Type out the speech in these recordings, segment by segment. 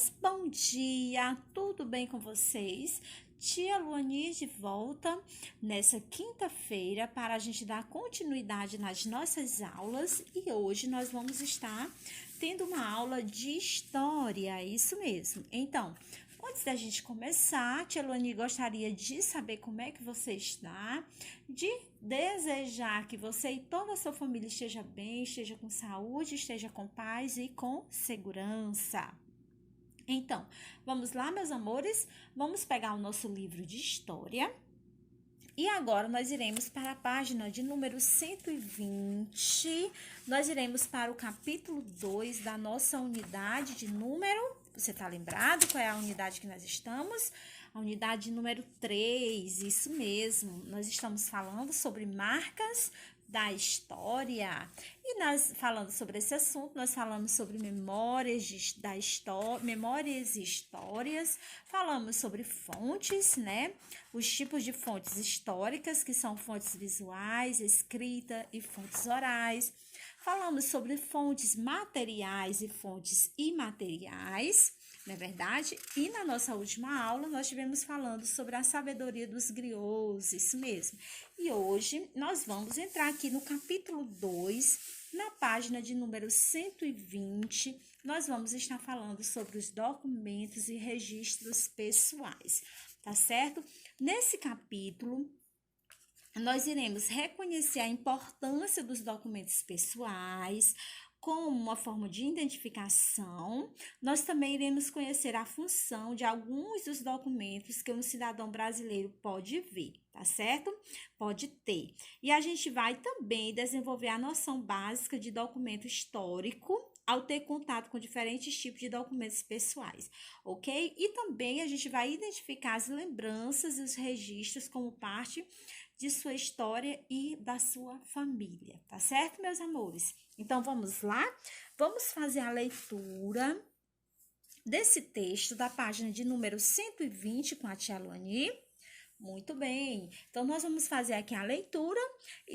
crianças, bom dia, tudo bem com vocês? Tia Luani de volta nessa quinta-feira para a gente dar continuidade nas nossas aulas e hoje nós vamos estar tendo uma aula de história, isso mesmo. Então, antes da gente começar, tia Luani gostaria de saber como é que você está, de desejar que você e toda a sua família esteja bem, esteja com saúde, esteja com paz e com segurança. Então, vamos lá, meus amores? Vamos pegar o nosso livro de história. E agora nós iremos para a página de número 120. Nós iremos para o capítulo 2 da nossa unidade de número. Você está lembrado qual é a unidade que nós estamos? A unidade número 3, isso mesmo. Nós estamos falando sobre marcas da história. E nós falando sobre esse assunto, nós falamos sobre memórias e histórias, falamos sobre fontes, né? Os tipos de fontes históricas, que são fontes visuais, escrita e fontes orais. Falamos sobre fontes materiais e fontes imateriais, não é verdade? E na nossa última aula, nós estivemos falando sobre a sabedoria dos griots, isso mesmo. E hoje, nós vamos entrar aqui no capítulo 2, na página de número 120, nós vamos estar falando sobre os documentos e registros pessoais, tá certo? Nesse capítulo, nós iremos reconhecer a importância dos documentos pessoais como uma forma de identificação. Nós também iremos conhecer a função de alguns dos documentos que um cidadão brasileiro pode ver, tá certo? Pode ter. E a gente vai também desenvolver a noção básica de documento histórico ao ter contato com diferentes tipos de documentos pessoais, ok? E também a gente vai identificar as lembranças e os registros como parte de sua história e da sua família, tá certo, meus amores? Então, vamos lá? Vamos fazer a leitura desse texto da página de número 120 com a tia Luani. Muito bem, então nós vamos fazer aqui a leitura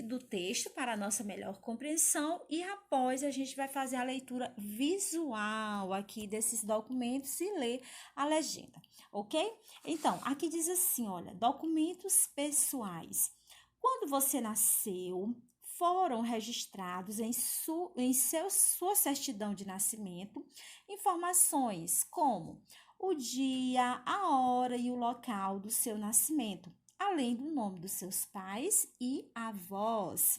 do texto para a nossa melhor compreensão e após a gente vai fazer a leitura visual aqui desses documentos e ler a legenda, ok? Então, aqui diz assim, olha, documentos pessoais. Quando você nasceu, foram registrados em sua certidão de nascimento informações como o dia, a hora e o local do seu nascimento, além do nome dos seus pais e avós.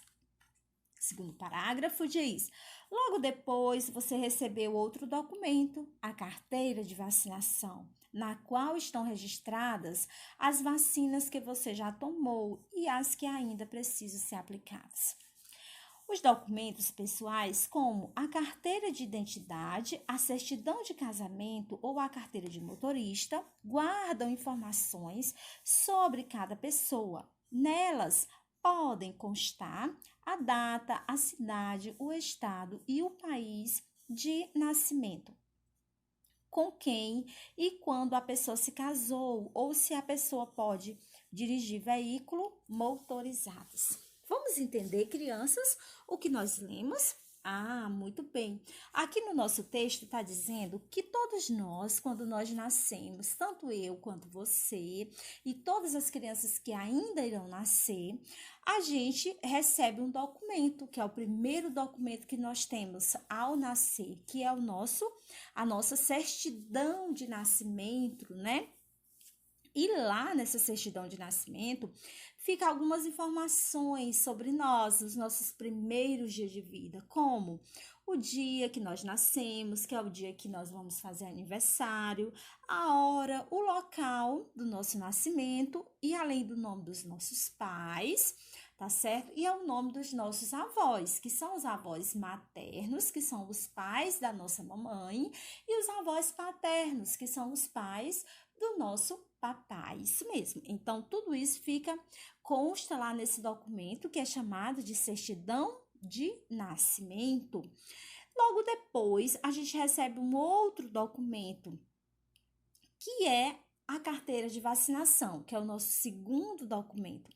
Segundo parágrafo diz: logo depois você recebeu outro documento, a carteira de vacinação, na qual estão registradas as vacinas que você já tomou e as que ainda precisam ser aplicadas. Os documentos pessoais, como a carteira de identidade, a certidão de casamento ou a carteira de motorista, guardam informações sobre cada pessoa. Nelas podem constar a data, a cidade, o estado e o país de nascimento, com quem e quando a pessoa se casou ou se a pessoa pode dirigir veículos motorizados. Vamos entender, crianças, o que nós lemos? Ah, muito bem. Aqui no nosso texto está dizendo que todos nós, quando nós nascemos, tanto eu quanto você e todas as crianças que ainda irão nascer, a gente recebe um documento, que é o primeiro documento que nós temos ao nascer, que é a nossa certidão de nascimento, né? E lá nessa certidão de nascimento, fica algumas informações sobre nós, os nossos primeiros dias de vida, como o dia que nós nascemos, que é o dia que nós vamos fazer aniversário, a hora, o local do nosso nascimento e além do nome dos nossos pais, tá certo? E é o nome dos nossos avós, que são os avós maternos, que são os pais da nossa mamãe, e os avós paternos, que são os pais do nosso papai, isso mesmo. Então, tudo isso consta lá nesse documento que é chamado de certidão de nascimento. Logo depois, a gente recebe um outro documento, que é a carteira de vacinação, que é o nosso segundo documento.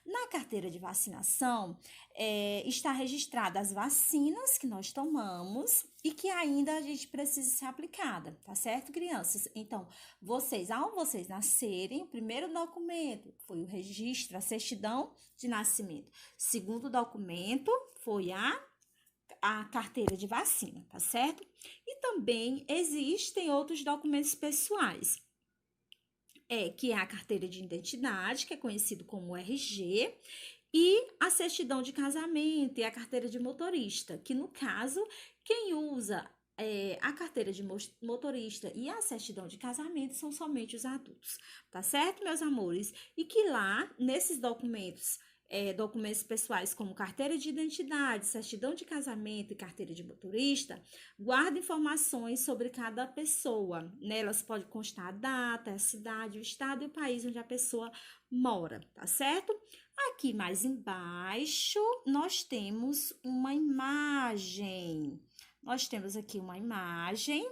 Na carteira de vacinação, está registrada as vacinas que nós tomamos e que ainda a gente precisa ser aplicada, tá certo, crianças? Então, ao vocês nascerem, o primeiro documento foi o registro, a certidão de nascimento. Segundo documento foi a carteira de vacina, tá certo? E também existem outros documentos pessoais, que é a carteira de identidade, que é conhecido como RG, e a certidão de casamento e a carteira de motorista, que no caso, quem usa a carteira de motorista e a certidão de casamento são somente os adultos, tá certo, meus amores? E que lá, nesses documentos, documentos pessoais como carteira de identidade, certidão de casamento e carteira de motorista, guarda informações sobre cada pessoa. Nelas pode constar a data, a cidade, o estado e o país onde a pessoa mora, tá certo? Aqui mais embaixo, nós temos uma imagem. Nós temos aqui uma imagem.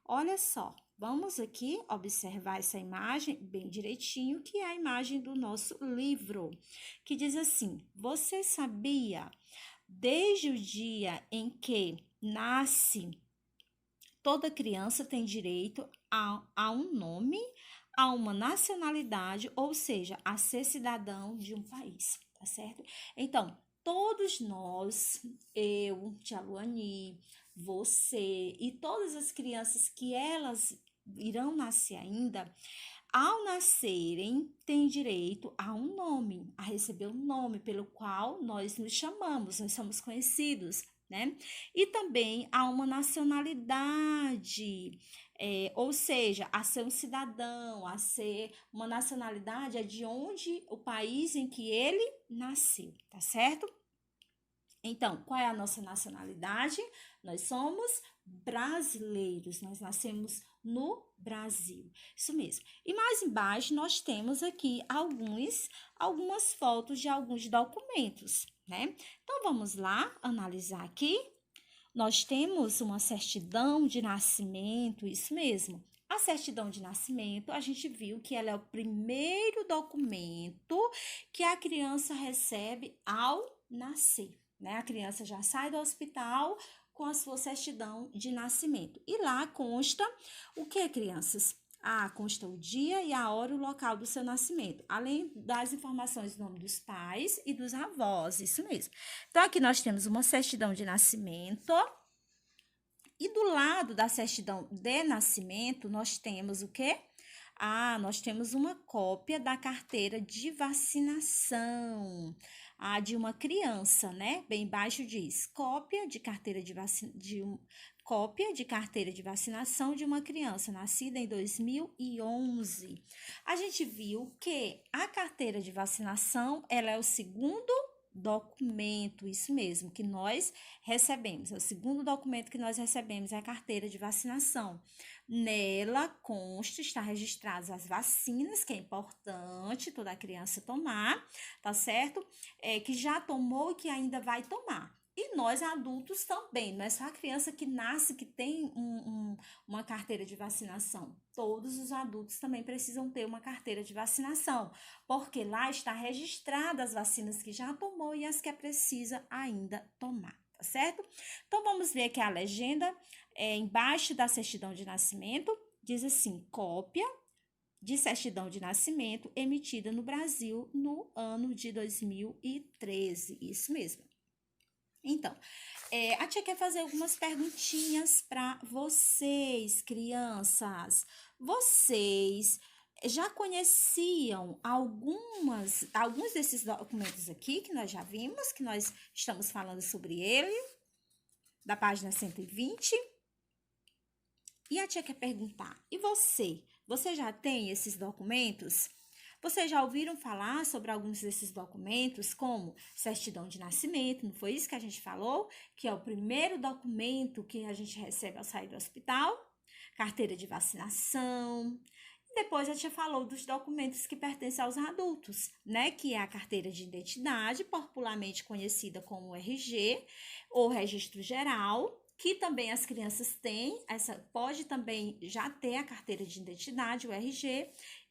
Olha só, vamos aqui observar essa imagem bem direitinho, que é a imagem do nosso livro, que diz assim: você sabia, desde o dia em que nasce, toda criança tem direito a um nome, a uma nacionalidade, ou seja, a ser cidadão de um país, tá certo? Então, todos nós, eu, Tia Luani, você e todas as crianças que elas irão nascer ainda, ao nascerem, têm direito a um nome, a receber um nome pelo qual nós nos chamamos, nós somos conhecidos, né? E também a uma nacionalidade, ou seja, a ser um cidadão, a ser uma nacionalidade é de onde o país em que ele nasceu, tá certo? Então, qual é a nossa nacionalidade? Nós somos brasileiros, nós nascemos no Brasil, isso mesmo. E mais embaixo nós temos aqui algumas fotos de alguns documentos, né? Então, vamos lá analisar aqui. Nós temos uma certidão de nascimento, isso mesmo. A certidão de nascimento, a gente viu que ela é o primeiro documento que a criança recebe ao nascer, né? A criança já sai do hospital com a sua certidão de nascimento. E lá consta o que, crianças? Consta o dia e a hora e o local do seu nascimento, além das informações do nome dos pais e dos avós, isso mesmo. Então, aqui nós temos uma certidão de nascimento. E do lado da certidão de nascimento, nós temos o quê? Nós temos uma cópia da carteira de vacinação, de uma criança, né? Bem embaixo diz, cópia de carteira cópia de carteira de vacinação de uma criança nascida em 2011. A gente viu que a carteira de vacinação, ela é o segundo documento, isso mesmo, que nós recebemos. O segundo documento que nós recebemos é a carteira de vacinação. Nela consta, está registradas as vacinas, que é importante toda criança tomar, tá certo? Que já tomou e que ainda vai tomar. E nós adultos também, não é só a criança que nasce que tem uma carteira de vacinação. Todos os adultos também precisam ter uma carteira de vacinação, porque lá está registrada as vacinas que já tomou e as que precisa ainda tomar, tá certo? Então, vamos ver aqui a legenda, embaixo da certidão de nascimento, diz assim, cópia de certidão de nascimento emitida no Brasil no ano de 2013, isso mesmo. Então, a tia quer fazer algumas perguntinhas para vocês, crianças. Vocês já conheciam alguns desses documentos aqui que nós já vimos, que nós estamos falando sobre ele, da página 120? E a tia quer perguntar, e você? Você já tem esses documentos? Vocês já ouviram falar sobre alguns desses documentos, como certidão de nascimento, não foi isso que a gente falou? Que é o primeiro documento que a gente recebe ao sair do hospital, carteira de vacinação. E depois a tia falou dos documentos que pertencem aos adultos, né? Que é a carteira de identidade, popularmente conhecida como RG, ou registro geral, que também as crianças têm, pode também já ter a carteira de identidade, o RG,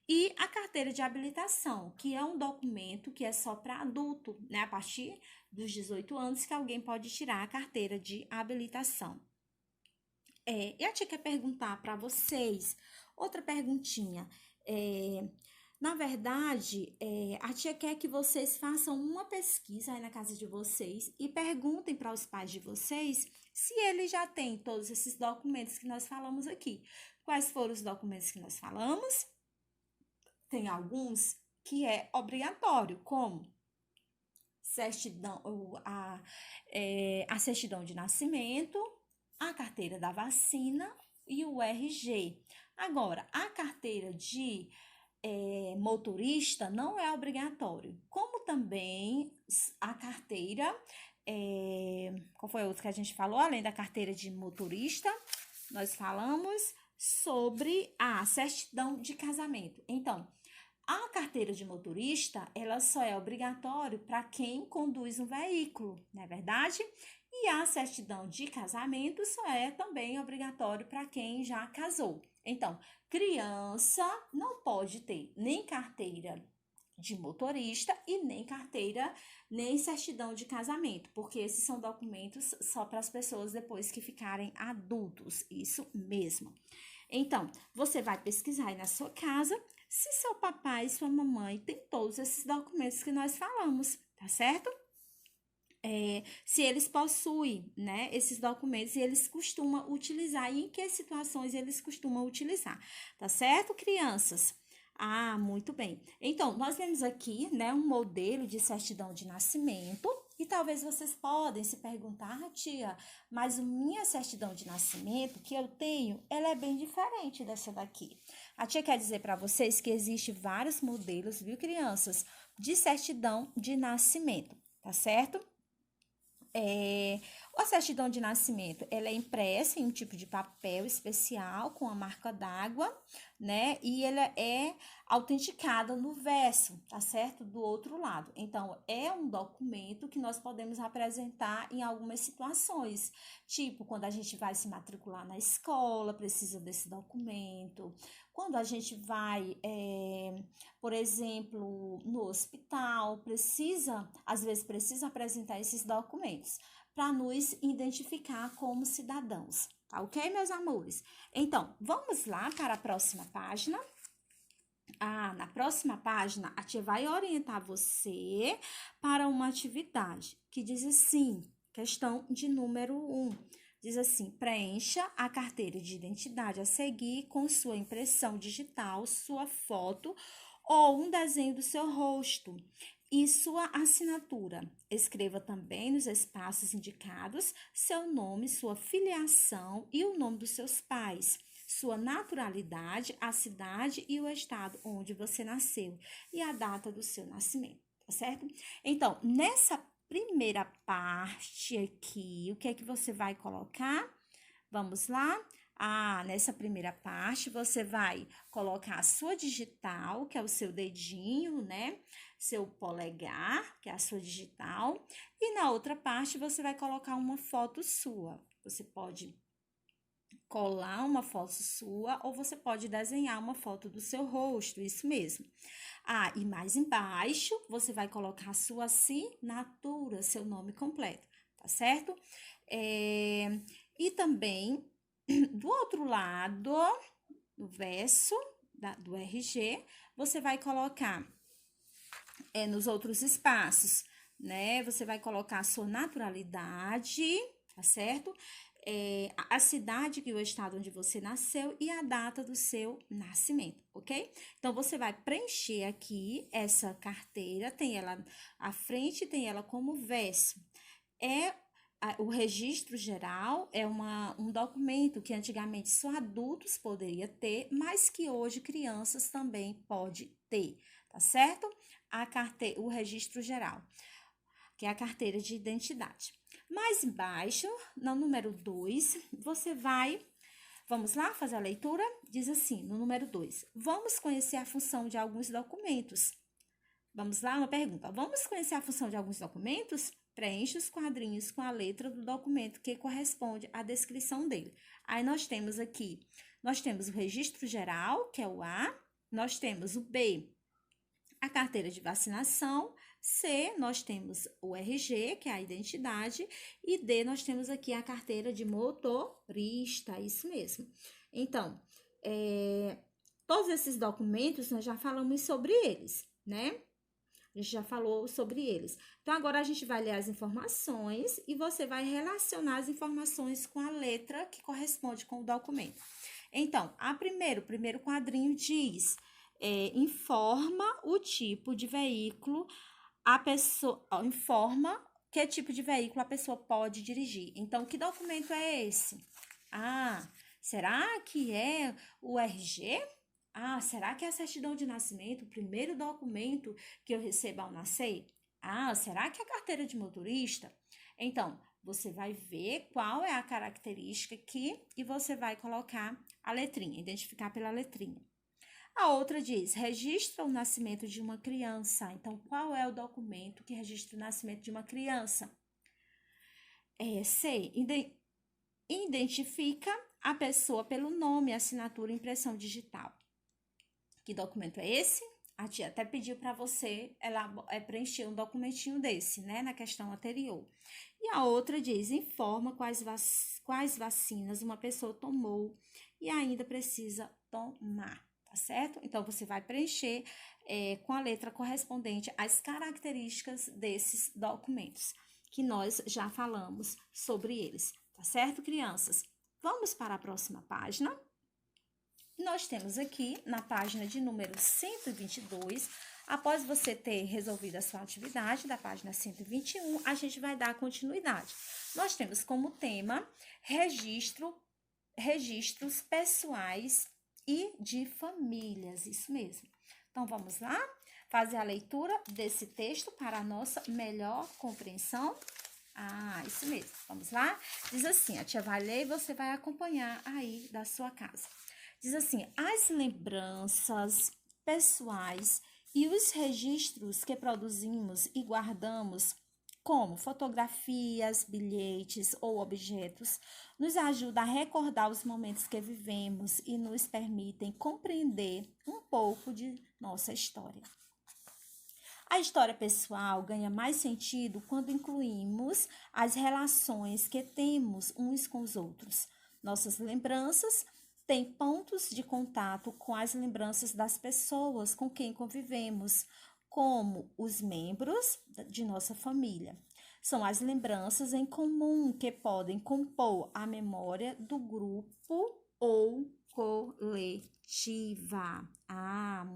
E a carteira de habilitação, que é um documento que é só para adulto, né? A partir dos 18 anos que alguém pode tirar a carteira de habilitação. E a tia quer perguntar para vocês, outra perguntinha. Na verdade, a tia quer que vocês façam uma pesquisa aí na casa de vocês e perguntem para os pais de vocês se eles já têm todos esses documentos que nós falamos aqui. Quais foram os documentos que nós falamos? Tem alguns que é obrigatório, como certidão, a certidão de nascimento, a carteira da vacina e o RG. Agora, a carteira de motorista não é obrigatório, como também a carteira, qual foi a outra que a gente falou? Além da carteira de motorista, nós falamos sobre a certidão de casamento. Então, a carteira de motorista, ela só é obrigatória para quem conduz um veículo, não é verdade? E a certidão de casamento só é também obrigatório para quem já casou. Então, criança não pode ter nem carteira de motorista e nem certidão de casamento, porque esses são documentos só para as pessoas depois que ficarem adultos, isso mesmo. Então, você vai pesquisar aí na sua casa se seu papai e sua mamãe têm todos esses documentos que nós falamos, tá certo? Se eles possuem, né, esses documentos e eles costumam utilizar e em que situações eles costumam utilizar, tá certo, crianças? Ah, muito bem. Então, nós vemos aqui, né, um modelo de certidão de nascimento e talvez vocês podem se perguntar, tia, mas a minha certidão de nascimento que eu tenho, ela é bem diferente dessa daqui. A tia quer dizer para vocês que existem vários modelos, viu, crianças, de certidão de nascimento, tá certo? A certidão de nascimento, ela é impressa em um tipo de papel especial com a marca d'água, né? E ela é autenticada no verso, tá certo? Do outro lado. Então, é um documento que nós podemos apresentar em algumas situações, tipo quando a gente vai se matricular na escola, precisa desse documento. Quando a gente vai, por exemplo, no hospital, às vezes precisa apresentar esses documentos para nos identificar como cidadãos, tá ok, meus amores? Então, vamos lá para a próxima página. Na próxima página, a tia vai orientar você para uma atividade que diz assim, questão de número 1. Diz assim, preencha a carteira de identidade a seguir com sua impressão digital, sua foto ou um desenho do seu rosto e sua assinatura. Escreva também nos espaços indicados seu nome, sua filiação e o nome dos seus pais, sua naturalidade, a cidade e o estado onde você nasceu e a data do seu nascimento, tá certo? Então, nessa primeira parte aqui, o que é que você vai colocar? Vamos lá? Nessa primeira parte, você vai colocar a sua digital, que é o seu dedinho, né? Seu polegar, que é a sua digital. E na outra parte, você vai colocar uma foto sua. Você pode colar uma foto sua ou você pode desenhar uma foto do seu rosto, isso mesmo. E mais embaixo, você vai colocar a sua assinatura, seu nome completo, tá certo? E também, do outro lado, no verso do RG, você vai colocar nos outros espaços, né? Você vai colocar a sua naturalidade, tá certo? A cidade e o estado onde você nasceu e a data do seu nascimento, ok? Então, você vai preencher aqui essa carteira, tem ela à frente, tem ela como verso. O registro geral é um documento que antigamente só adultos poderiam ter, mas que hoje crianças também podem ter, tá certo? O registro geral, que é a carteira de identidade. Mais embaixo, no número 2, vamos lá fazer a leitura? Diz assim, no número 2, vamos conhecer a função de alguns documentos. Vamos lá, uma pergunta. Vamos conhecer a função de alguns documentos? Preencha os quadrinhos com a letra do documento que corresponde à descrição dele. Aí nós temos o registro geral, que é o A, nós temos o B, a carteira de vacinação. C, nós temos o RG, que é a identidade, e D, nós temos aqui a carteira de motorista, isso mesmo. Então, todos esses documentos nós já falamos sobre eles, né? A gente já falou sobre eles. Então, agora a gente vai ler as informações e você vai relacionar as informações com a letra que corresponde com o documento. Então, o primeiro quadrinho diz, informa o tipo de veículo, a pessoa informa que tipo de veículo a pessoa pode dirigir. Então, que documento é esse? Será que é o RG? Será que é a certidão de nascimento, o primeiro documento que eu recebo ao nascer? Será que é a carteira de motorista? Então, você vai ver qual é a característica aqui e você vai colocar a letrinha, identificar pela letrinha. A outra diz, registra o nascimento de uma criança. Então, qual é o documento que registra o nascimento de uma criança? C, identifica a pessoa pelo nome, assinatura e impressão digital. Que documento é esse? A tia até pediu para você preencher um documentinho desse, né, na questão anterior. E a outra diz, informa quais vacinas uma pessoa tomou e ainda precisa tomar, tá certo? Então, você vai preencher com a letra correspondente às características desses documentos, que nós já falamos sobre eles, tá certo, crianças? Vamos para a próxima página. Nós temos aqui, na página de número 122, após você ter resolvido a sua atividade da página 121, a gente vai dar continuidade. Nós temos como tema registros pessoais e de famílias, isso mesmo. Então, vamos lá fazer a leitura desse texto para a nossa melhor compreensão. Isso mesmo, vamos lá? Diz assim, a tia vai ler e você vai acompanhar aí da sua casa. Diz assim, as lembranças pessoais e os registros que produzimos e guardamos, como fotografias, bilhetes ou objetos, nos ajudam a recordar os momentos que vivemos e nos permitem compreender um pouco de nossa história. A história pessoal ganha mais sentido quando incluímos as relações que temos uns com os outros. Nossas lembranças têm pontos de contato com as lembranças das pessoas com quem convivemos, como os membros de nossa família. São as lembranças em comum que podem compor a memória do grupo ou coletiva.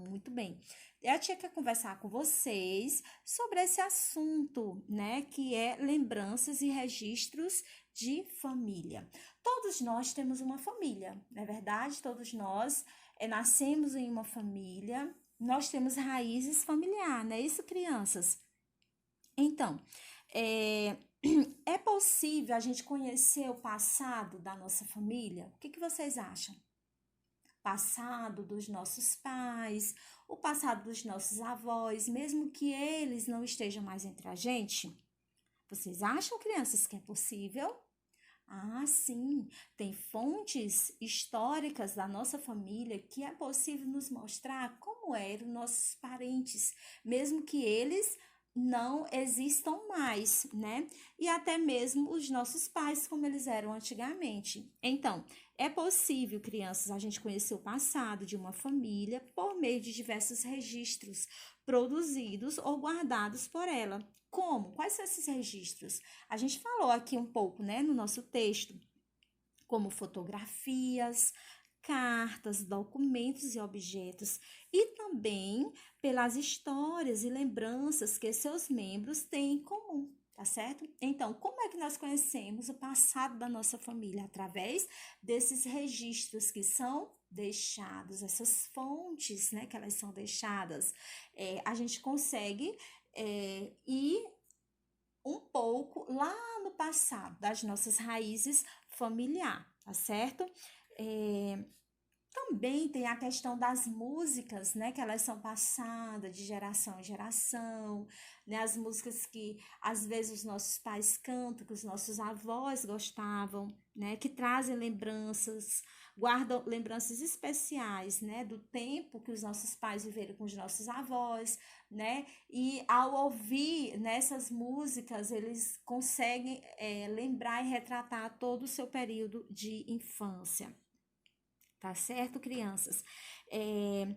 Muito bem. Eu tinha que conversar com vocês sobre esse assunto, né, que é lembranças e registros de família. Todos nós temos uma família, não é verdade? Todos nós nascemos em uma família, nós temos raízes familiares, não é isso, crianças? Então, é possível a gente conhecer o passado da nossa família? O que vocês acham? Passado dos nossos pais, o passado dos nossos avós, mesmo que eles não estejam mais entre a gente? Vocês acham, crianças, que é possível? Sim, tem fontes históricas da nossa família que é possível nos mostrar como eram nossos parentes, mesmo que eles não existam mais, né? E até mesmo os nossos pais, como eles eram antigamente. Então, é possível, crianças, a gente conhecer o passado de uma família por meio de diversos registros produzidos ou guardados por ela. Como? Quais são esses registros? A gente falou aqui um pouco, né, no nosso texto, como fotografias, cartas, documentos e objetos, e também pelas histórias e lembranças que seus membros têm em comum, tá certo? Então, como é que nós conhecemos o passado da nossa família? Através desses registros que são deixados, essas fontes, né, que elas são deixadas. A gente consegue ir um pouco lá no passado, das nossas raízes familiares, tá certo? Também tem a questão das músicas, né, que elas são passadas de geração em geração, né, as músicas que às vezes os nossos pais cantam, que os nossos avós gostavam, né, que trazem lembranças guardam lembranças especiais, né, do tempo que os nossos pais viveram com os nossos avós, né, e ao ouvir nessas músicas, eles conseguem lembrar e retratar todo o seu período de infância. Tá certo, crianças? É,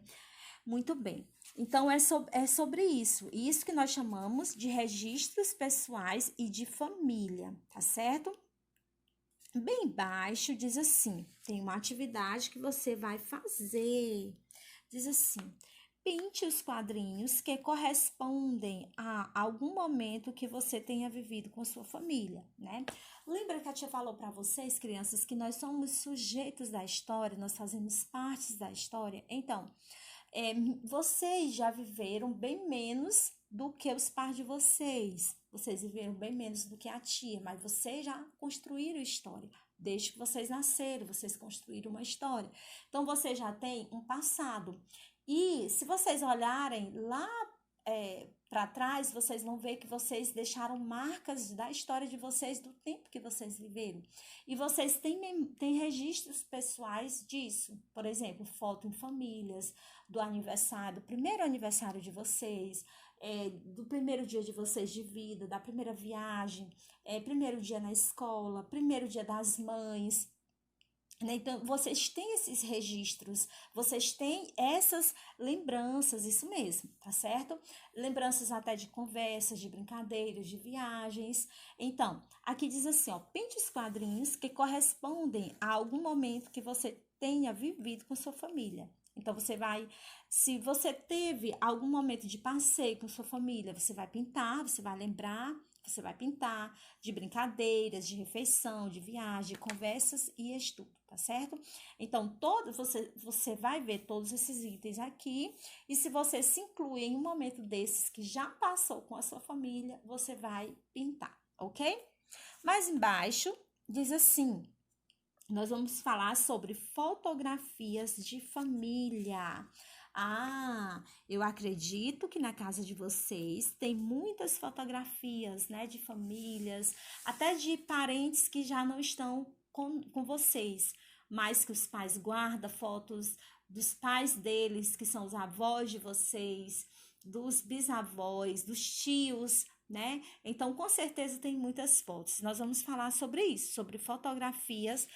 muito bem. Então, é sobre isso. Isso que nós chamamos de registros pessoais e de família, tá certo? Bem embaixo diz assim: tem uma atividade que você vai fazer. Diz assim: pinte os quadrinhos que correspondem a algum momento que você tenha vivido com sua família, né? Lembra que a tia falou para vocês, crianças, que nós somos sujeitos da história, nós fazemos parte da história? Então, é, vocês já viveram bem menos do que os pais de vocês. Vocês viveram bem menos do que a tia, mas vocês já construíram história. Desde que vocês nasceram, vocês construíram uma história. Então, vocês já têm um passado. E se vocês olharem lá para trás, vocês vão ver que vocês deixaram marcas da história de vocês, do tempo que vocês viveram. E vocês têm registros pessoais disso. Por exemplo, foto em famílias, do aniversário, do primeiro aniversário de vocês, do primeiro dia de vocês de vida, da primeira viagem, primeiro dia na escola, primeiro dia das mães. Então, vocês têm esses registros, vocês têm essas lembranças, isso mesmo, tá certo? Lembranças até de conversas, de brincadeiras, de viagens. Então, aqui diz assim, ó, pinte os quadrinhos que correspondem a algum momento que você tenha vivido com sua família. Então, se você teve algum momento de passeio com sua família, você vai pintar, você vai lembrar, você vai pintar de brincadeiras, de refeição, de viagem, de conversas e estudo, tá certo? Então, você vai ver todos esses itens aqui, e se você se inclui em um momento desses que já passou com a sua família, você vai pintar, ok? Mais embaixo, diz assim: nós vamos falar sobre fotografias de família. Ah, eu acredito que na casa de vocês tem muitas fotografias, né, de famílias, até de parentes que já não estão com vocês, mas que os pais guardam fotos dos pais deles, que são os avós de vocês, dos bisavós, dos tios, né? Então, com certeza tem muitas fotos. Nós vamos falar sobre isso, sobre fotografias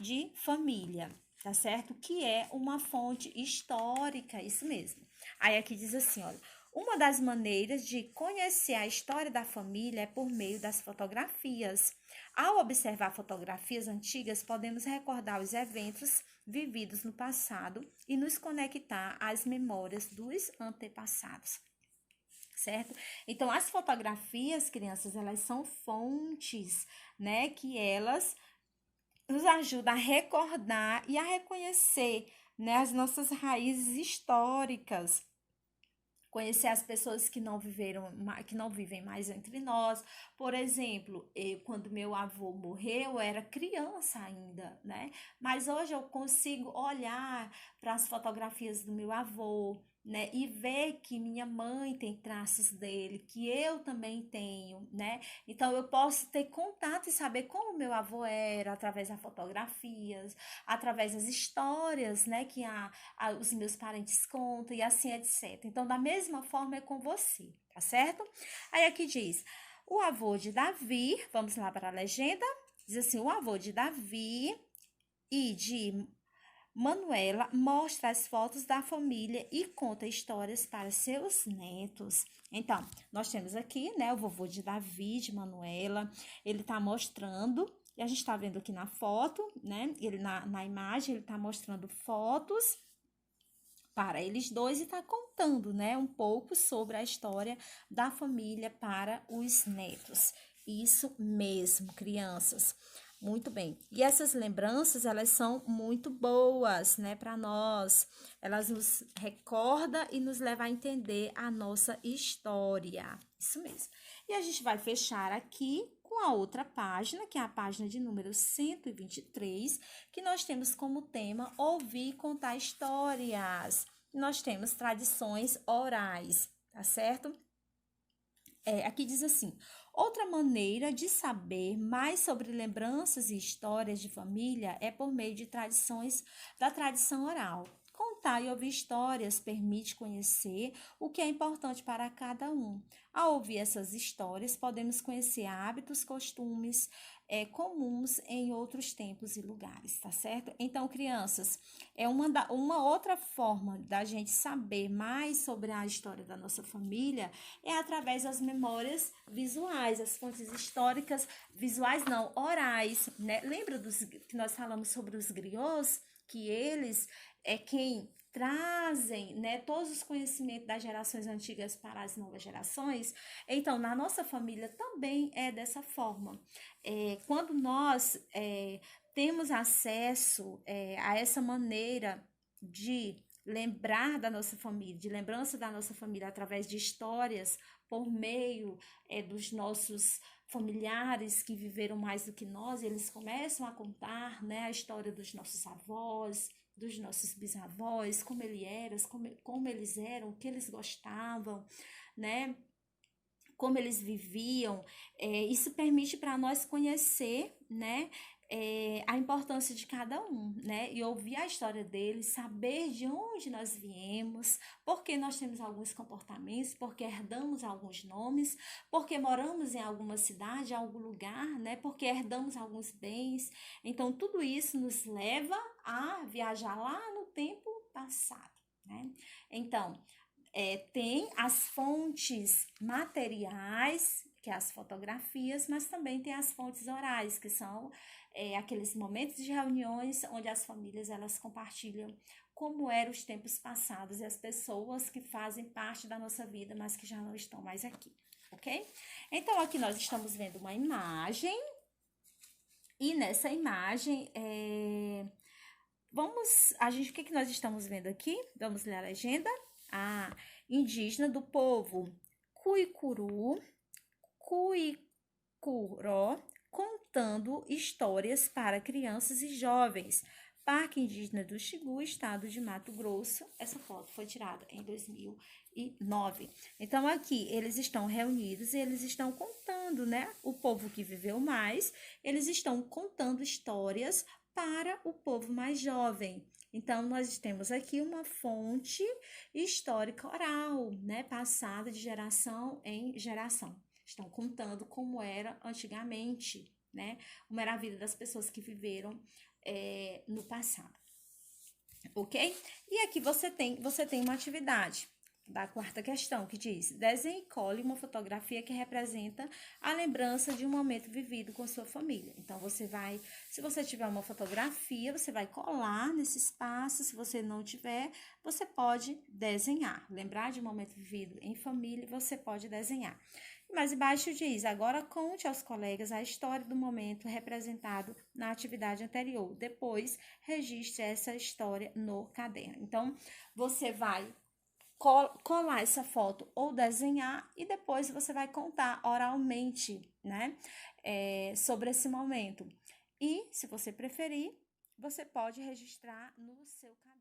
de família, tá certo? Que é uma fonte histórica, isso mesmo. Aí aqui diz assim, olha, uma das maneiras de conhecer a história da família é por meio das fotografias. Ao observar fotografias antigas, podemos recordar os eventos vividos no passado e nos conectar às memórias dos antepassados. Certo? Então, as fotografias, crianças, elas são fontes, né, que elas nos ajuda a recordar e a reconhecer, né, as nossas raízes históricas, conhecer as pessoas que não viveram, que não vivem mais entre nós. Por exemplo, quando meu avô morreu, eu era criança ainda, né? Mas hoje eu consigo olhar para as fotografias do meu avô, né? E ver que minha mãe tem traços dele, que eu também tenho, né? Então eu posso ter contato e saber como meu avô era através das fotografias, através das histórias, né? Que os meus parentes contam e assim etc. Então, da mesma forma é com você, tá certo? Aí aqui diz, o avô de Davi, vamos lá para a legenda, diz assim, o avô de Davi e de Manuela mostra as fotos da família e conta histórias para seus netos. Então, nós temos aqui, né, o vovô de Davi, de Manuela, ele tá mostrando, e a gente tá vendo aqui na foto, né, ele na imagem, ele tá mostrando fotos para eles dois e está contando, né, um pouco sobre a história da família para os netos. Isso mesmo, crianças. Muito bem. E essas lembranças, elas são muito boas, né, para nós. Elas nos recordam e nos levam a entender a nossa história. Isso mesmo. E a gente vai fechar aqui com a outra página, que é a página de número 123, que nós temos como tema ouvir e contar histórias. Nós temos tradições orais, tá certo? Aqui diz assim: outra maneira de saber mais sobre lembranças e histórias de família é por meio de tradições da tradição oral. Contar e ouvir histórias permite conhecer o que é importante para cada um. Ao ouvir essas histórias, podemos conhecer hábitos, costumes, comuns em outros tempos e lugares, tá certo? Então, crianças, uma outra forma da gente saber mais sobre a história da nossa família é através das memórias visuais, as fontes históricas visuais não, orais, né? Lembra que nós falamos sobre os griots, que eles é quem trazem, né, todos os conhecimentos das gerações antigas para as novas gerações? Então, na nossa família também é dessa forma. Quando nós temos acesso a essa maneira de lembrar da nossa família, de lembrança da nossa família através de histórias por meio dos nossos familiares que viveram mais do que nós, eles começam a contar, né, a história dos nossos avós, dos nossos bisavós, como eles eram, o que eles gostavam, né? Como eles viviam. Isso permite para nós conhecer, né, a importância de cada um, né, e ouvir a história deles, saber de onde nós viemos, porque nós temos alguns comportamentos, porque herdamos alguns nomes, porque moramos em alguma cidade, algum lugar, né, porque herdamos alguns bens. Então, tudo isso nos leva a viajar lá no tempo passado, né? Então, tem as fontes materiais, que é as fotografias, mas também tem as fontes orais, que são aqueles momentos de reuniões onde as famílias elas compartilham como eram os tempos passados e as pessoas que fazem parte da nossa vida, mas que já não estão mais aqui, ok? Então, aqui nós estamos vendo uma imagem, e nessa imagem, o que nós estamos vendo aqui? Vamos ler a legenda? Indígena do povo Cuicuru, Cuicuró, contando histórias para crianças e jovens. Parque Indígena do Xingu, estado de Mato Grosso. Essa foto foi tirada em 2009. Então, aqui, eles estão reunidos e eles estão contando, né? O povo que viveu mais, eles estão contando histórias para o povo mais jovem. Então, nós temos aqui uma fonte histórica oral, né? Passada de geração em geração. Estão contando como era antigamente, né? Como era a vida das pessoas que viveram no passado, ok? E aqui você tem uma atividade da quarta questão que diz: desenhe e cole uma fotografia que representa a lembrança de um momento vivido com sua família. Então, se você tiver uma fotografia, você vai colar nesse espaço. Se você não tiver, você pode desenhar. Lembrar de um momento vivido em família, você pode desenhar. Mais embaixo diz: agora conte aos colegas a história do momento representado na atividade anterior. Depois, registre essa história no caderno. Então, você vai colar essa foto ou desenhar e depois você vai contar oralmente, né, sobre esse momento. E, se você preferir, você pode registrar no seu caderno.